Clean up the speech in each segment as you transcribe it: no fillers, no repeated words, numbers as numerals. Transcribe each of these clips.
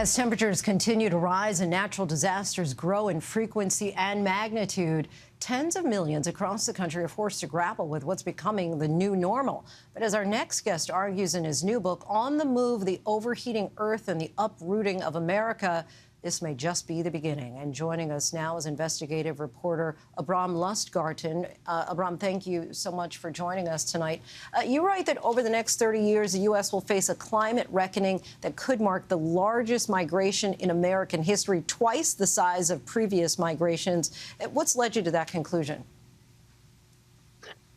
As temperatures continue to rise and natural disasters grow in frequency and magnitude, tens of millions across the country are forced to grapple with what's becoming the new normal. But as our next guest argues in his new book, On the Move, The Overheating Earth and the Uprooting of America, this may just be the beginning. And joining us now is investigative reporter Abrahm Lustgarten. Abrahm, thank you so much for joining us tonight. You write that over the next 30 years, the U.S. will face a climate reckoning that could mark the largest migration in American history, twice the size of previous migrations. What's led you to that conclusion?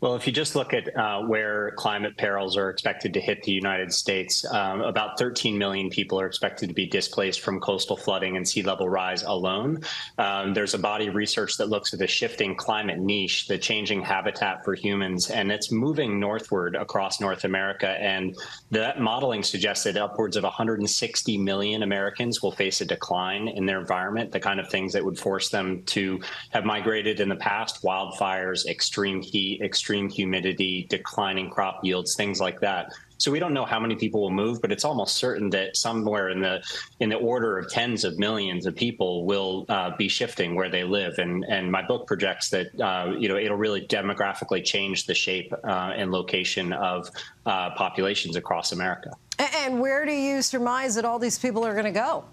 Well, if you just look at where climate perils are expected to hit the United States, about 13 million people are expected to be displaced from coastal flooding and sea level rise alone. There's a body of research that looks at the shifting climate niche, the changing habitat for humans, and it's moving northward across North America. And that modeling suggests that upwards of 160 million Americans will face a decline in their environment, the kind of things that would force them to have migrated in the past: wildfires, extreme heat, extreme humidity, declining crop yields, things like that. So we don't know how many people will move, but it's almost certain that somewhere in the order of tens of millions of people will be shifting where they live. And my book projects that it'll really demographically change the shape and location of populations across America. And where do you surmise that all these people are going to go?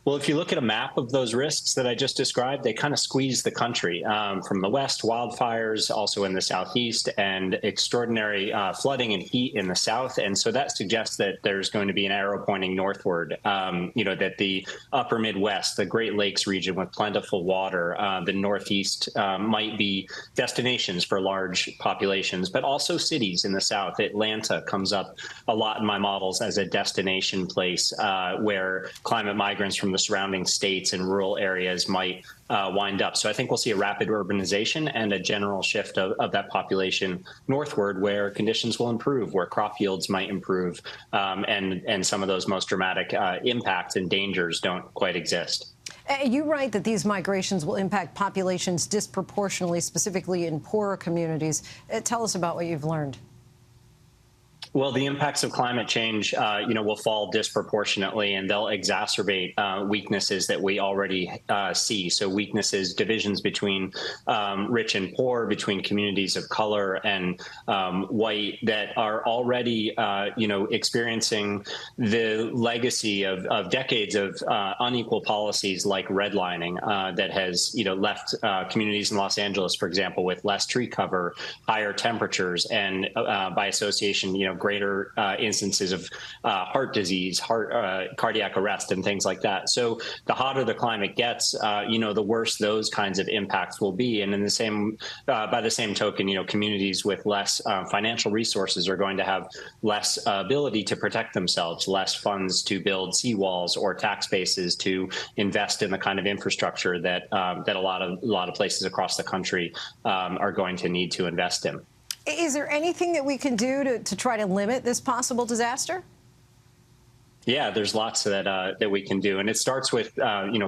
Well, if you look at a map of those risks that I just described, they kind of squeeze the country from the west, wildfires also in the southeast, and extraordinary flooding and heat in the south. And so that suggests that there's going to be an arrow pointing northward, that the upper Midwest, the Great Lakes region with plentiful water, the Northeast might be destinations for large populations, but also cities in the south. Atlanta comes up a lot in my models as a destination place where climate migrants from the surrounding states and rural areas might wind up. So I think we'll see a rapid urbanization and a general shift of that population northward, where conditions will improve, where crop yields might improve, and some of those most dramatic impacts and dangers don't quite exist. You write that these migrations will impact populations disproportionately, specifically in poorer communities. Tell us about what you've learned. Well, the impacts of climate change, will fall disproportionately, and they'll exacerbate weaknesses that we already see. So weaknesses, divisions between rich and poor, between communities of color and white, that are already, experiencing the legacy of decades of unequal policies like redlining that has, left communities in Los Angeles, for example, with less tree cover, higher temperatures, and by association, greater instances of heart disease, cardiac arrest, and things like that. So the hotter the climate gets, the worse those kinds of impacts will be. And in the same, by the same token, communities with less financial resources are going to have less ability to protect themselves, less funds to build seawalls or tax bases to invest in the kind of infrastructure that a lot of places across the country are going to need to invest in. Is there anything that we can do to try to limit this possible disaster? Yeah, there's lots that we can do, and it starts with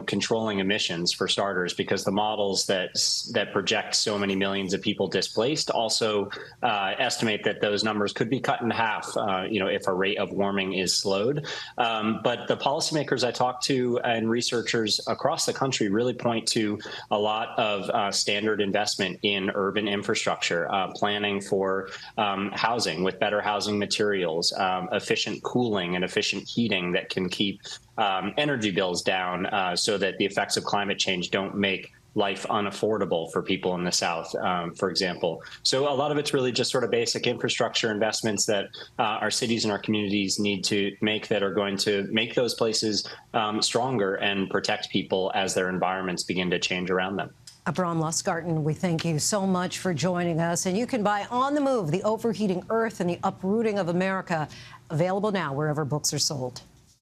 controlling emissions for starters, because the models that project so many millions of people displaced also estimate that those numbers could be cut in half, if a rate of warming is slowed. But the policymakers I talk to and researchers across the country really point to a lot of standard investment in urban infrastructure, planning for housing with better housing materials, efficient cooling and efficient heating that can keep energy bills down so that the effects of climate change don't make life unaffordable for people in the South, for example. So a lot of it's really just sort of basic infrastructure investments that our cities and our communities need to make, that are going to make those places stronger and protect people as their environments begin to change around them. Abrahm Lustgarten, we thank you so much for joining us. And you can buy On the Move, The Overheating Earth and the Uprooting of America, available now wherever books are sold.